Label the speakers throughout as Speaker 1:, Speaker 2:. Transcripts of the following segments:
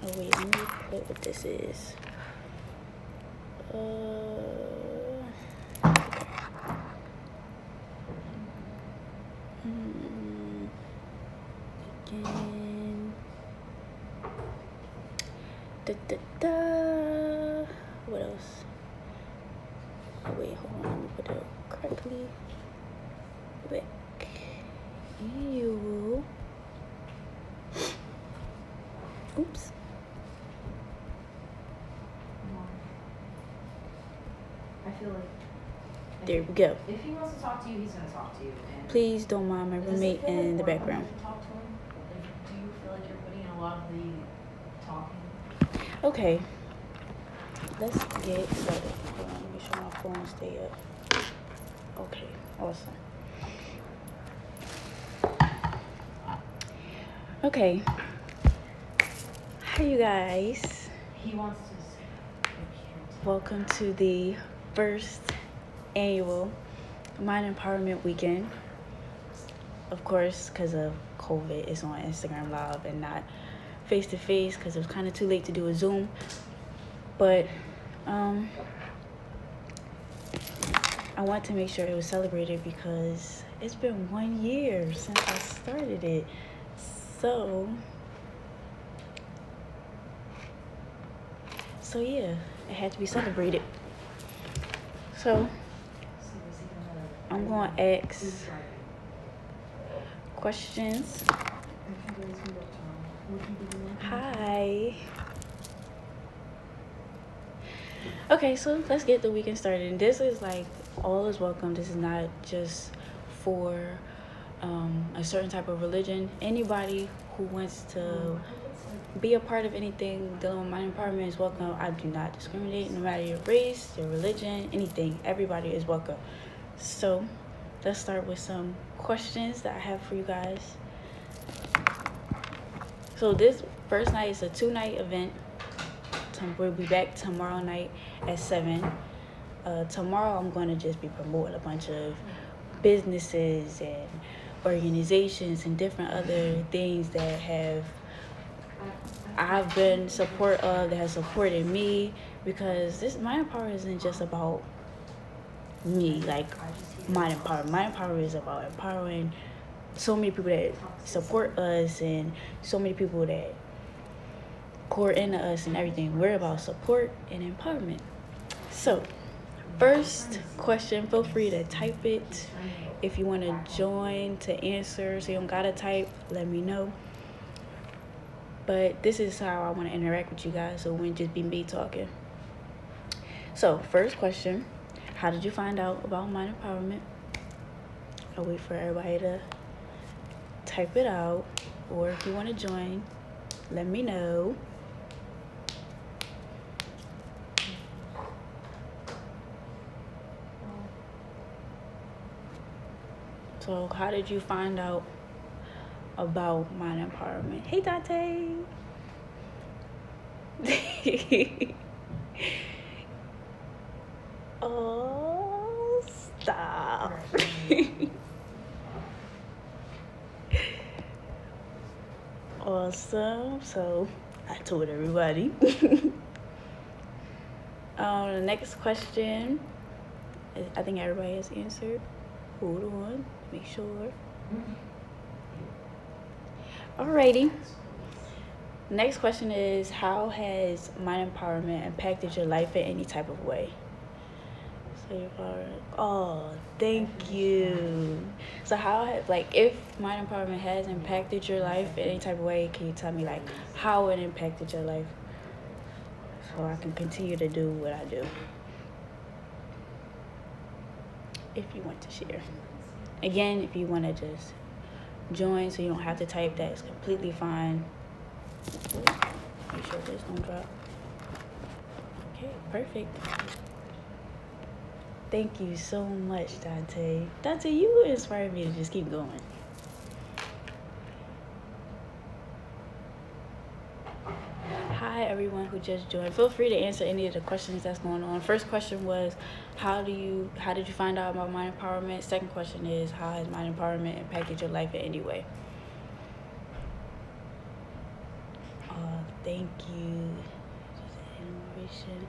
Speaker 1: Oh wait, let me put what this is. Again. What else? Oh wait, hold on. Let me put it correctly. Back. You. Oops.
Speaker 2: I feel like
Speaker 1: there we go.
Speaker 2: If he wants to talk to you, he's going to talk to you. And
Speaker 1: please don't mind my roommate in the background.
Speaker 2: Talk to him? Like, do you feel like you're putting in a lot of the talking?
Speaker 1: Okay. Let's get started. Hold on, let me make sure my phone stay up. Okay, awesome. Okay. Hi, you guys.
Speaker 2: He wants to.
Speaker 1: Welcome to the first annual Mind Empowerment Weekend. Of course, because of COVID, it's on Instagram Live and not face-to-face because it was kind of too late to do a Zoom. But I want to make sure it was celebrated because it's been 1 year since I started it. So yeah, it had to be celebrated. So I'm going to ask questions. Hi. Okay, so let's get the weekend started. And this is like all is welcome. This is not just for a certain type of religion. Anybody who wants to be a part of anything dealing with mind empowerment is welcome. I do not discriminate, no matter your race, your religion, anything. Everybody is welcome. So let's start with some questions that I have for you guys. So this first night is a 2-night event. We'll be back tomorrow night at 7. Tomorrow I'm going to just be promoting a bunch of businesses and organizations and different other things that I've been support of, that have supported me, because this Mind Empower isn't just about me, like Mind Empower. Mind Empower is about empowering so many people that support us and so many people that pour into us and everything. We're about support and empowerment. So first question, feel free to type it. If you want to join to answer, so you don't gotta type, let me know. But this is how I want to interact with you guys, so it wouldn't just be me talking. So first question, how did you find out about Mind Empowerment? I'll wait for everybody to type it out, or if you want to join, let me know. So how did you find out about Mind Empowerment? Hey, Dante. Oh, stop. Awesome. So I told everybody. The next question, I think everybody has answered. Hold on, make sure. Alrighty. Next question is, how has Mind Empowerment impacted your life in any type of way? Oh, thank you. So if Mind Empowerment has impacted your life in any type of way, can you tell me like how it impacted your life, so I can continue to do what I do? If you want to share. Again, if you want to just join so you don't have to type, that's completely fine. Make sure this don't drop. Okay, perfect. Thank you so much, Dante. Dante, you inspired me to just keep going. Hi, everyone who just joined. Feel free to answer any of the questions that's going on. First question was, how did you find out about Mind Empowerment? Second question is, how has Mind Empowerment impacted your life in any way? Thank you. Innovation,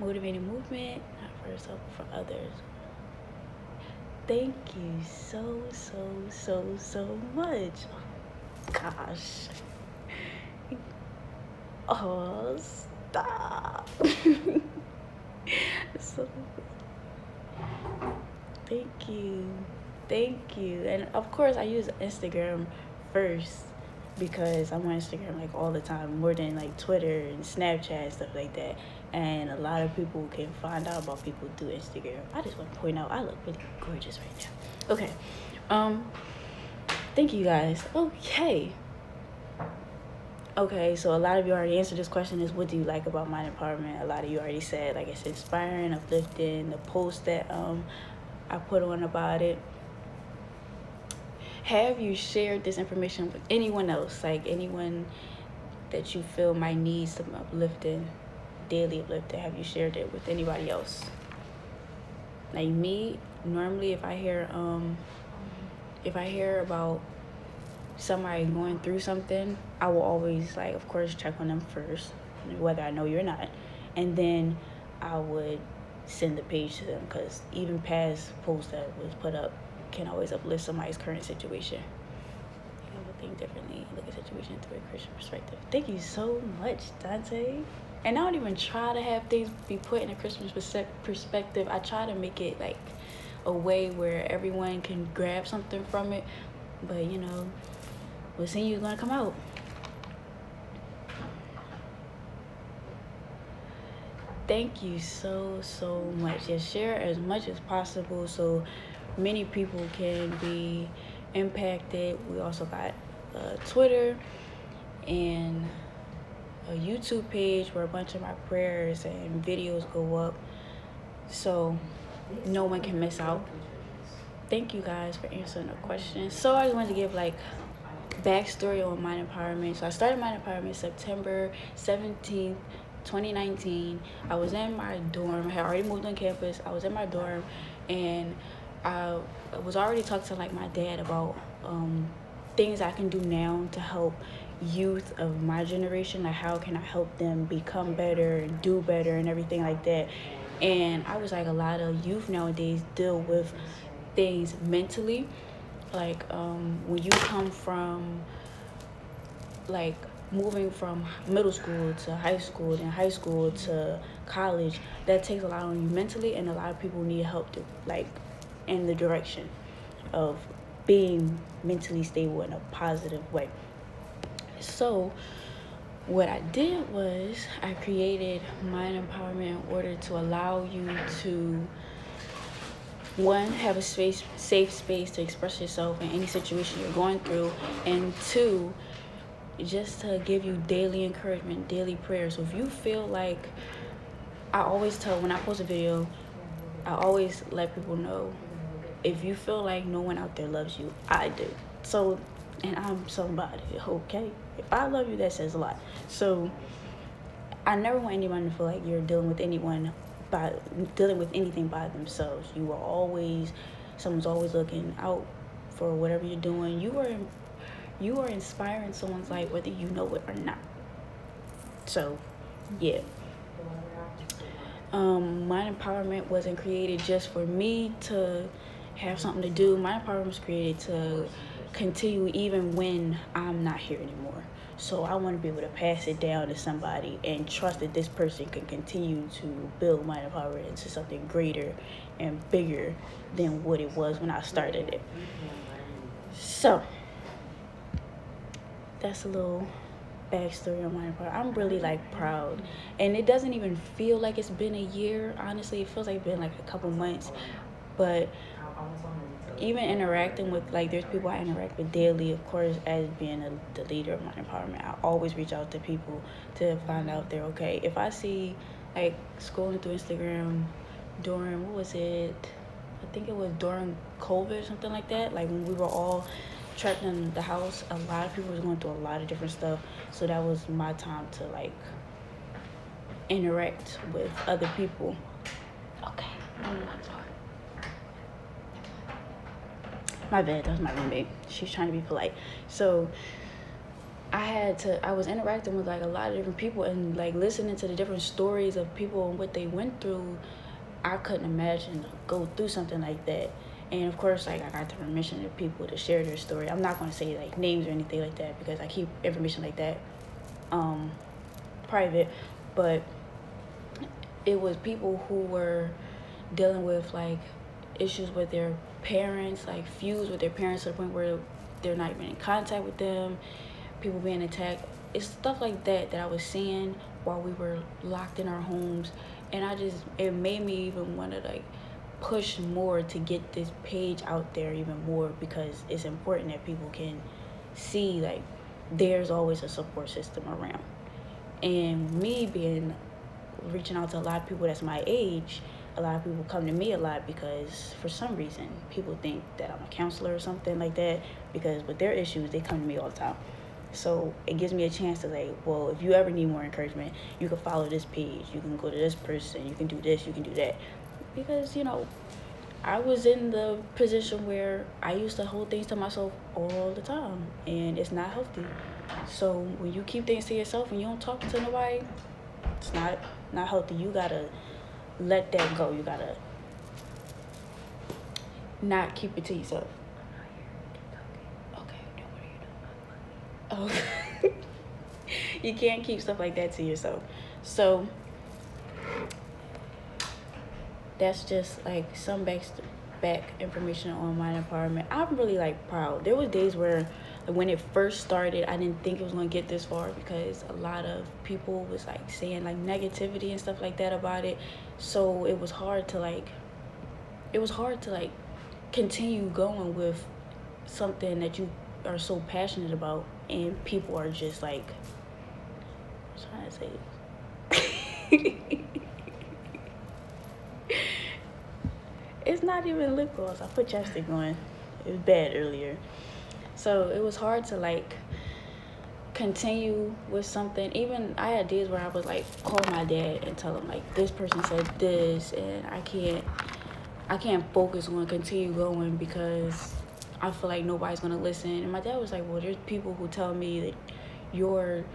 Speaker 1: motivating movement, not for yourself, but for others. Thank you so much. Gosh. Oh, stop. So, thank you. Thank you. And of course, I use Instagram first because I'm on Instagram like all the time, more than like Twitter and Snapchat and stuff like that. And a lot of people can find out about people through Instagram. I just want to point out I look really gorgeous right now. Okay. Thank you guys. Okay, so a lot of you already answered this question is what do you like about Mind Empowerment? A lot of you already said like it's inspiring, uplifting, the post that I put on about it. Have you shared this information with anyone else? Like anyone that you feel might need some uplifting, daily uplifting? Have you shared it with anybody else? Like me, normally if I hear about somebody going through something, I will always like of course check on them first, whether I know you or not, and then I would send the page to them because even past posts that was put up can always uplift somebody's current situation. You can think differently, look at situation through a Christian perspective. Thank you so much, Dante. And I don't even try to have things be put in a Christian perspective. I try to make it like a way where everyone can grab something from it, but you know, what's in you is gonna come out. Thank you so much. Just share as much as possible so many people can be impacted. We also got Twitter and a YouTube page where a bunch of my prayers and videos go up so no one can miss out. Thank you guys for answering the question. So I just wanted to give like backstory on Mind Empowerment. So I started Mind Empowerment September 17th, 2019. I was in my dorm. I had already moved on campus. I was in my dorm and I was already talking to like my dad about things I can do now to help youth of my generation. Like how can I help them become better and do better and everything like that. And I was like, a lot of youth nowadays deal with things mentally. Like when you come from like moving from middle school to high school, then high school to college, that takes a lot on you mentally, and a lot of people need help to like in the direction of being mentally stable in a positive way. So what I did was I created Mind Empowerment in order to allow you to, one, have a safe space to express yourself in any situation you're going through, and two, just to give you daily encouragement, daily prayer. So if you feel like, I always tell when I post a video, I always let people know, if you feel like no one out there loves you, I do. So, and I'm somebody, okay? If I love you, that says a lot. So I never want anyone to feel like you're dealing with anything by themselves. Someone's always looking out for whatever you're doing. You are inspiring someone's life, whether you know it or not. So, yeah. Mind Empowerment wasn't created just for me to have something to do. Mind Empowerment was created to continue even when I'm not here anymore. So I want to be able to pass it down to somebody and trust that this person can continue to build Mind Empowerment into something greater and bigger than what it was when I started it. So that's a little backstory on Mind Empowerment. I'm really like proud, and it doesn't even feel like it's been a year. Honestly, it feels like it's been like a couple months, but even interacting with, like, there's people I interact with daily, of course, as being the leader of Mind Empowerment. I always reach out to people to find out if they're okay. If I see, like, scrolling through Instagram during, what was it? I think it was during COVID or something like that. Like, when we were all trapped in the house, a lot of people was going through a lot of different stuff. So that was my time to, like, interact with other people. Okay, I'm not sorry. My bad, that was my roommate. She's trying to be polite. So I was interacting with like a lot of different people and like listening to the different stories of people and what they went through. I couldn't imagine go through something like that. And of course, like I got the permission of people to share their story. I'm not going to say like names or anything like that because I keep information like that private. But it was people who were dealing with like issues with their parents, like feuds with their parents to the point where they're not even in contact with them, people being attacked. It's stuff like that I was seeing while we were locked in our homes. And it made me even want to like push more to get this page out there even more because it's important that people can see like there's always a support system around. And me reaching out to a lot of people that's my age, a lot of people come to me a lot because for some reason people think that I'm a counselor or something like that because with their issues they come to me all the time. So it gives me a chance to like, well, if you ever need more encouragement, you can follow this page, you can go to this person, you can do this, you can do that. Because, I was in the position where I used to hold things to myself all the time, and it's not healthy. So when you keep things to yourself and you don't talk to nobody, it's not healthy. You gotta let that go. You gotta not keep it to yourself. Oh, you can't keep stuff like that to yourself. So that's just like some back information on Mind Empowerment. I'm really like proud. There was days where when it first started, I didn't think it was gonna get this far because a lot of people was like saying like negativity and stuff like that about it. So it was hard to like continue going with something that you are so passionate about and people are just like, I'm trying to say it's not even lip gloss. I put chapstick on. It was bad earlier. So it was hard to like continue with something. Even I had days where I would like call my dad and tell him like this person said this and I can't focus on continue going because I feel like nobody's gonna listen. And my dad was like, well, there's people who tell me that you're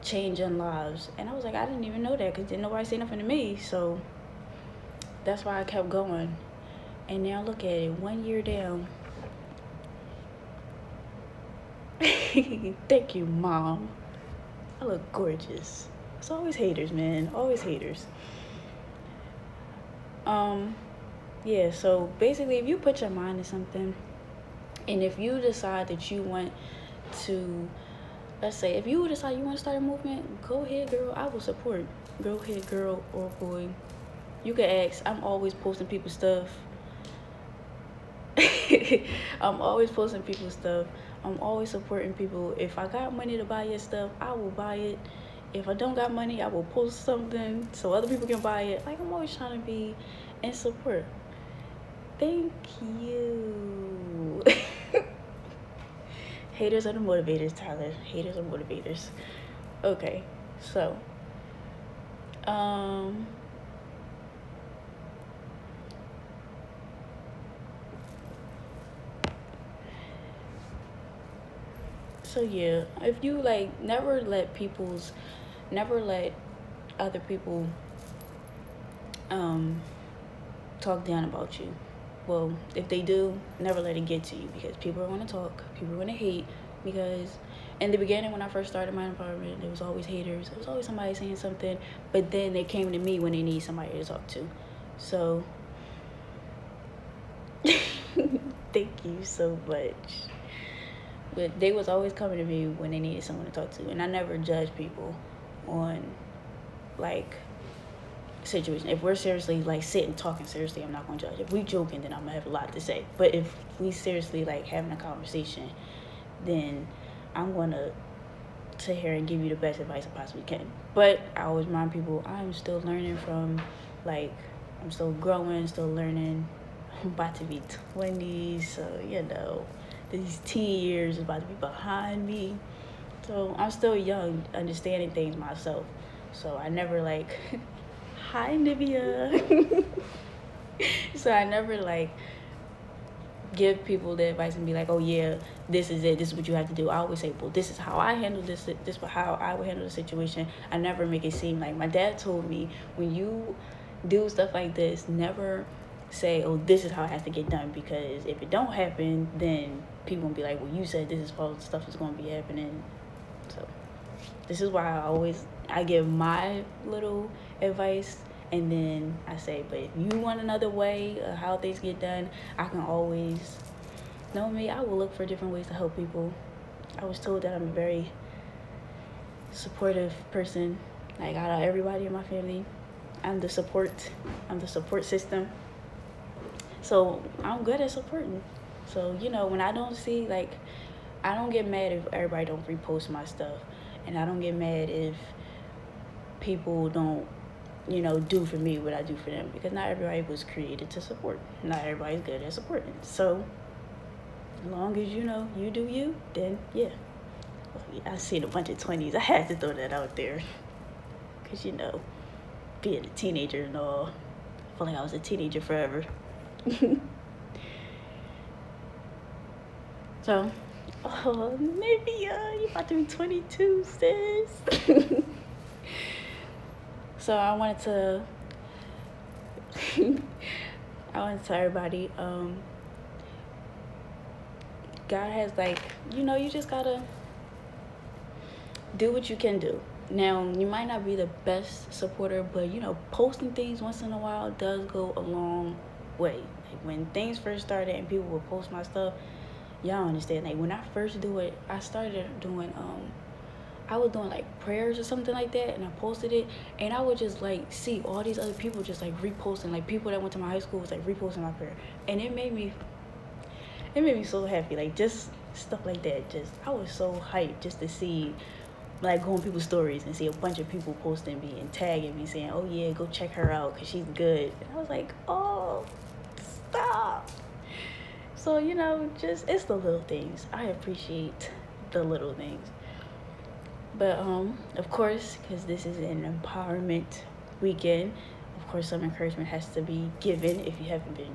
Speaker 1: changing lives. And I was like, I didn't even know that because didn't nobody say nothing to me. So that's why I kept going. And now look at it, 1 year down. Thank you, Mom. I look gorgeous. It's always haters, man. Always haters. Yeah, so basically if you put your mind to something and if you decide that you want to, let's say, if you decide you want to start a movement, go ahead, girl. I will support. Go ahead, girl or boy. You can ask. I'm always posting people's stuff. I'm always posting people's stuff. I'm always supporting people. If I got money to buy your stuff, I will buy it. If I don't got money, I will post something so other people can buy it. Like, I'm always trying to be in support. Thank you. Haters are the motivators, Tyler. Haters are motivators. Okay, so so yeah, if you like never let other people talk down about you. Well, if they do, never let it get to you because people are going to talk, people are going to hate. Because in the beginning, when I first started Mind Empowerment, there was always haters. There was always somebody saying something, but then they came to me when they need somebody to talk to. So, thank you so much. But they was always coming to me when they needed someone to talk to, and I never judge people on like situation. If we're seriously like sitting talking seriously, I'm not gonna judge. If we joking, then I'm gonna have a lot to say. But if we seriously like having a conversation, then I'm gonna sit here and give you the best advice I possibly can. But I always remind people I'm still learning from, like, I'm still growing, still learning. I'm about to be 20, so these teen years is about to be behind me. So I'm still young, understanding things myself. So I never like hi Nivea. So I never like give people the advice and be like, oh yeah, this is it, this is what you have to do. I always say, well, this is how I handle this is how I would handle the situation. I never make it seem like, my dad told me, when you do stuff like this, never say, oh, this is how it has to get done, because if it don't happen, then people gonna be like, well, you said this is how stuff is gonna be happening. So this is why I give my little advice, and then I say, but if you want another way of how things get done, I can always, know me, I will look for different ways to help people. I was told that I'm a very supportive person. Like, out of everybody in my family, I'm the support system. So I'm good at supporting. So, when I don't see, like, I don't get mad if everybody don't repost my stuff. And I don't get mad if people don't, do for me what I do for them. Because not everybody was created to support. Not everybody's good at supporting. So as long as you do you, then yeah. I seen a bunch of 20s. I had to throw that out there. Because, being a teenager and all, I feel like I was a teenager forever. So, maybe you about to be 22, sis. So I wanted to tell everybody, God has, like, you just gotta do what you can do. Now, you might not be the best supporter, but posting things once in a while does go a long way. Like, when things first started and people would post my stuff, y'all understand, like, when I first do it, I started doing I was doing like prayers or something like that, and I posted it, and I would just like see all these other people just like reposting, like people that went to my high school was like reposting my prayer, and it made me so happy. Like, just stuff like that, just I was so hyped just to see, like, go on people's stories and see a bunch of people posting me and tagging me saying, oh yeah, go check her out because she's good. And I was like, oh, stop. So, just, it's the little things. I appreciate the little things. But, of course, because this is an empowerment weekend, of course, some encouragement has to be given if you haven't been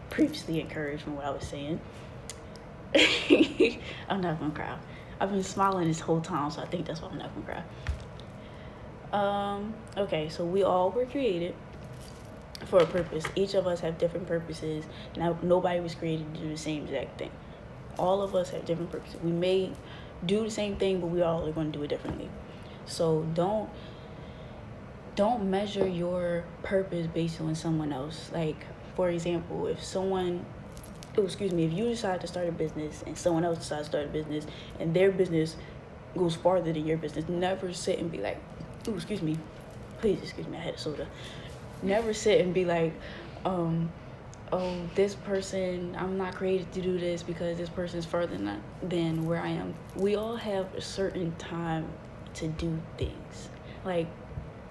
Speaker 1: previously encouraged from what I was saying. I'm not going to cry. I've been smiling this whole time, so I think that's why I'm not going to cry. Okay, so we all were created for a purpose. Each of us have different purposes. Now, nobody was created to do the same exact thing. All of us have different purposes. We may do the same thing, but we all are going to do it differently. So don't measure your purpose based on someone else. Like, for example, if you decide to start a business and someone else decides to start a business and their business goes farther than your business, never sit and be like, please excuse me, I had a soda. Never sit and be like, oh, this person, I'm not created to do this because this person's further than where I am. We all have a certain time to do things. Like,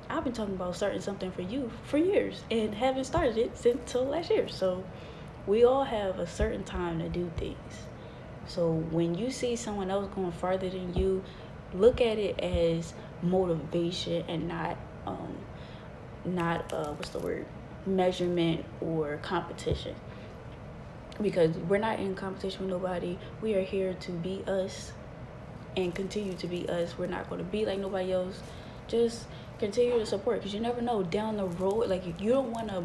Speaker 1: I've been talking about starting something for you for years and haven't started it until last year. So we all have a certain time to do things. So when you see someone else going farther than you, look at it as motivation and not measurement or competition. Because we're not in competition with nobody. We are here to be us and continue to be us. We're not going to be like nobody else. Just continue to support, because you never know down the road, like, you don't want to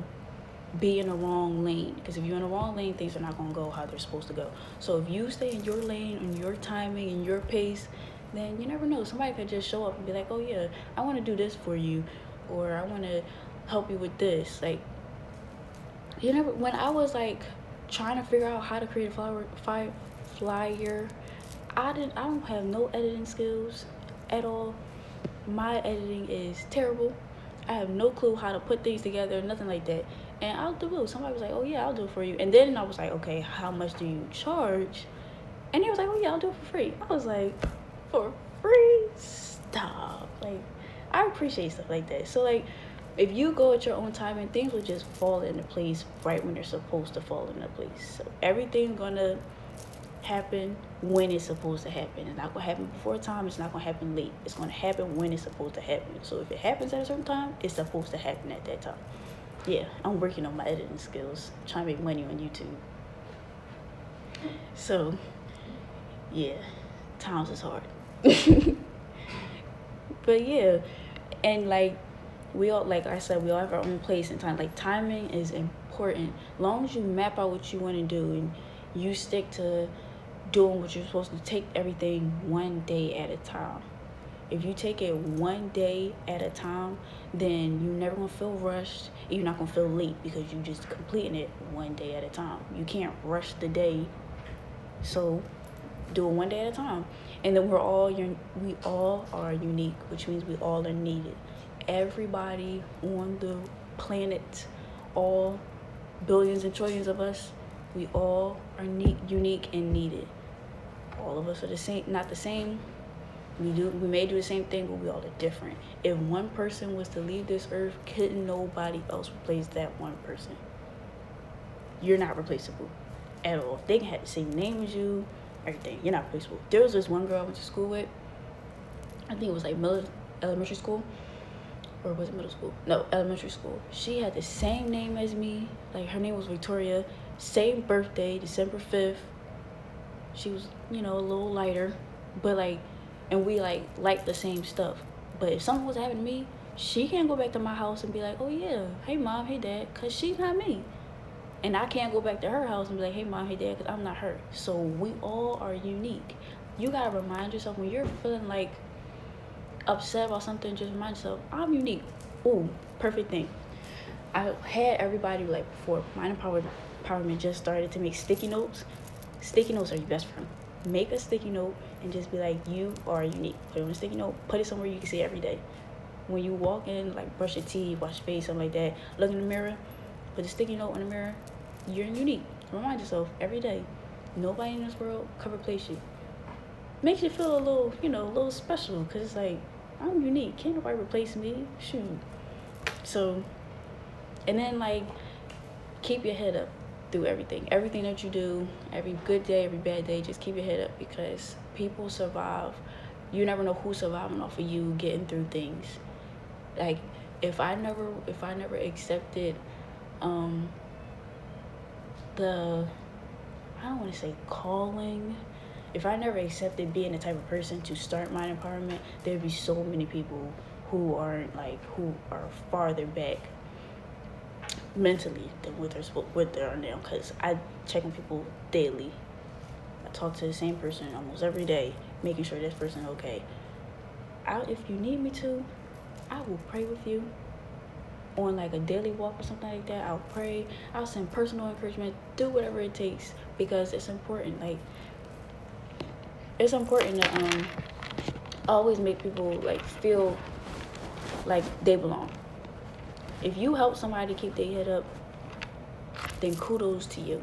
Speaker 1: be in the wrong lane, because if you're in the wrong lane, things are not going to go how they're supposed to go. So if you stay in your lane and your timing and your pace, then you never know, somebody could just show up and be like, oh yeah, I want to do this for you, or I want to help you with this. Like, when I was like trying to figure out how to create a flyer, I don't have no editing skills at all. My editing is terrible. I have no clue how to put things together, nothing like that. And out the blue, somebody was like, oh yeah, I'll do it for you. And then I was like, okay, how much do you charge? And he was like, oh yeah, I'll do it for free. I was like, for free? Stop. Like, I appreciate stuff like that. So, like, if you go at your own time, and things will just fall into place right when they're supposed to fall into place. So everything's gonna happen when it's supposed to happen. It's not gonna happen before time. It's not gonna happen late. It's gonna happen when it's supposed to happen. So if it happens at a certain time, it's supposed to happen at that time. Yeah, I'm working on my editing skills, trying to make money on YouTube. So, yeah, times is hard. But yeah, and like we all, like I said, we all have our own place and time. Like timing is important. Long as you map out what you want to do and you stick to doing what you're supposed to, take everything one day at a time. If you take it one day at a time, then you're never gonna feel rushed. You're not gonna feel late because you just completing it one day at a time. You can't rush the day, so do it one day at a time. And then we all are unique, which means we all are needed. Everybody on the planet, all billions and trillions of us, we all are unique and needed. All of us are the same, not the same. We may do the same thing, but we all are different. If one person was to leave this earth, couldn't nobody else replace that one person. You're not replaceable at all. They can have the same name as you, everything. You're not replaceable. There was this one girl I went to school with. I think it was like elementary school. Or was it middle school? No, elementary school. She had the same name as me. Like, her name was Victoria. Same birthday, December 5th. She was, a little lighter. But, like, and we, like the same stuff. But if something was happening to me, she can't go back to my house and be like, oh, yeah, hey, mom, hey, dad, because she's not me. And I can't go back to her house and be like, hey, mom, hey, dad, because I'm not her. So we all are unique. You got to remind yourself when you're feeling, like, upset about something, just remind yourself, I'm unique. Ooh, perfect thing. I had everybody, like, before Mind Empowerment just started, to make sticky notes. Sticky notes are your best friend. Make a sticky note and just be like, you are unique. Put it on a sticky note. Put it somewhere you can see it every day. When you walk in, like, brush your teeth, wash your face, something like that, look in the mirror, put a sticky note in the mirror. You're unique. Remind yourself every day. Nobody in this world can replace you. Makes you feel a little, a little special, because it's like, I'm unique. Can't nobody replace me. Shoot. So, and then, like, keep your head up through everything. Everything that you do, every good day, every bad day, just keep your head up, because people survive. You never know who's surviving off of you getting through things. Like, if I never accepted I don't want to say calling. If I never accepted being the type of person to start Mind Empowerment, there'd be so many people who are farther back mentally than what they are now. Because I check on people daily. I talk to the same person almost every day, making sure this person okay. If you need me to, I will pray with you on like a daily walk or something like that. I'll pray. I'll send personal encouragement. Do whatever it takes, because it's important. Like, it's important to always make people like feel like they belong. If you help somebody keep their head up, then kudos to you,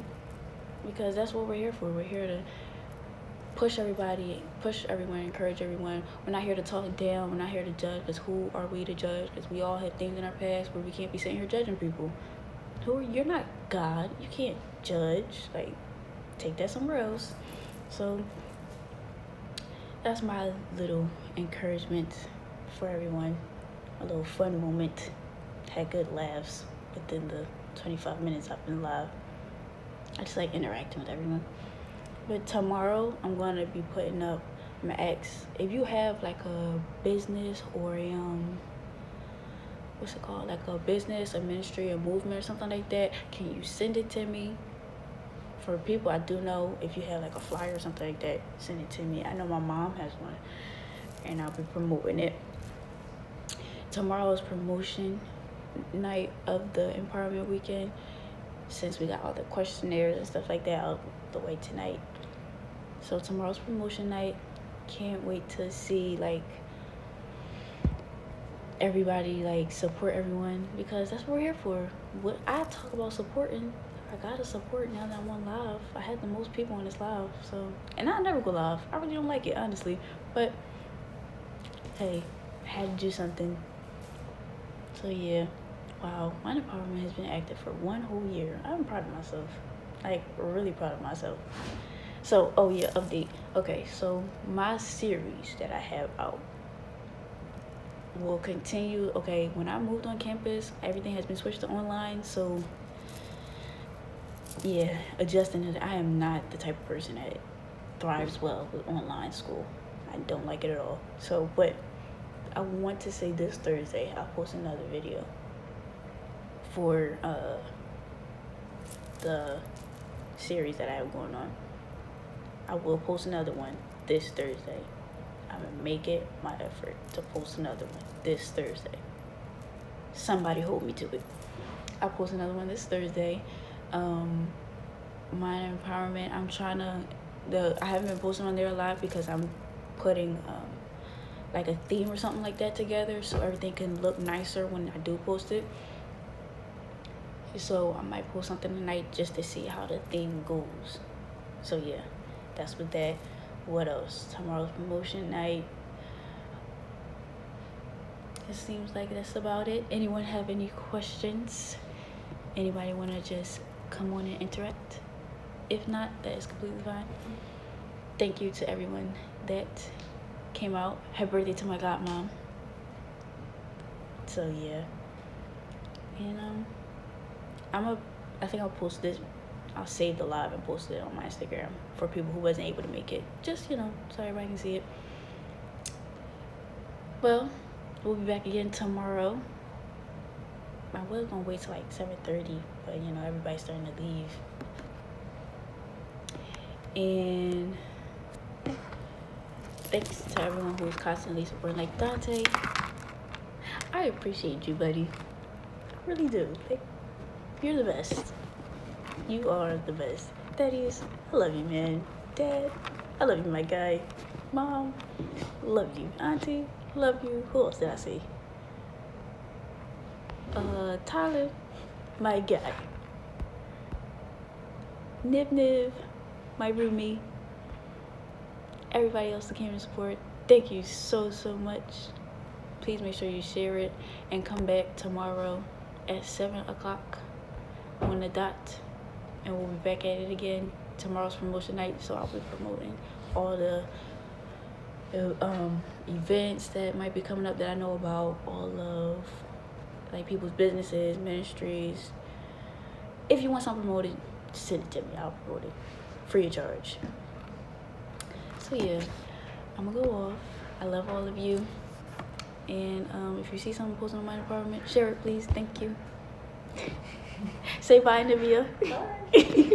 Speaker 1: because that's what we're here for. We're here to push everyone, encourage everyone. We're not here to talk down. We're not here to judge, because who are we to judge? Because we all have things in our past where we can't be sitting here judging people. You're not God. You can't judge. Like, take that somewhere else. So that's my little encouragement for everyone. A little fun moment. Had good laughs within the 25 minutes I've been live. I just like interacting with everyone. But tomorrow, I'm going to be putting up my ex. If you have like a business or a, what's it called? Like a business, a ministry, a movement or something like that, can you send it to me? For people I do know, if you have like a flyer or something like that, send it to me. I know my mom has one, and I'll be promoting it. Tomorrow is promotion night of the Empowerment Weekend. Since we got all the questionnaires and stuff like that out the way tonight. So tomorrow's promotion night. Can't wait to see like everybody like support everyone, because that's what we're here for. What I talk about supporting, I gotta support now that I'm on live. I had the most people on this live, so, and I never go live. I really don't like it, honestly. But hey, I had to do something. So yeah. Wow, Mind Empowerment has been active for 1 whole year. I'm proud of myself. Like, really proud of myself. So, oh yeah, update. Okay, so my series that I have out will continue. Okay, when I moved on campus, everything has been switched to online. So yeah, adjusting it. I am not the type of person that thrives well with online school. I don't like it at all. So, but I want to say this Thursday I'll post another video for the series that I have going on. I will post another one this Thursday. I'm gonna make it my effort to post another one this Thursday. Somebody hold me to it. I'll post another one this Thursday. Mind empowerment. I'm trying to. I haven't been posting on there a lot because I'm putting like a theme or something like that together, so everything can look nicer when I do post it. So I might post something tonight just to see how the theme goes. So yeah, that's with that. What else? Tomorrow's promotion night. It seems like that's about it. Anyone have any questions? Anybody want to just come on and interact? If not, that is completely fine. Thank you to everyone that came out. Happy birthday to my godmom. So yeah. And I think I'll post this. I'll save the live and post it on my Instagram for people who wasn't able to make it. Just, so everybody can see it. Well, we'll be back again tomorrow. I was gonna wait till like 7:30, but everybody's starting to leave. And thanks to everyone who's constantly supporting. Like Dante, I appreciate you, buddy. I really do. You're the best. You are the best. Daddies, I love you, man. Dad, I love you, my guy. Mom, love you. Auntie, love you. Who else did I say? Tyler, my guy. Nib, my roomie. Everybody else that came to support, thank you so much. Please make sure you share it and come back tomorrow at 7 o'clock on the dot, and we'll be back at it again. Tomorrow's promotion night, so I'll be promoting all the events that might be coming up that I know about, all of like people's businesses, ministries. If you want something promoted, send it to me. I'll promote it free of charge. So yeah, I'm gonna go off. I love all of you, and if you see something posted on my department, share it, please. Thank you. Say bye, Nivea.
Speaker 2: Bye.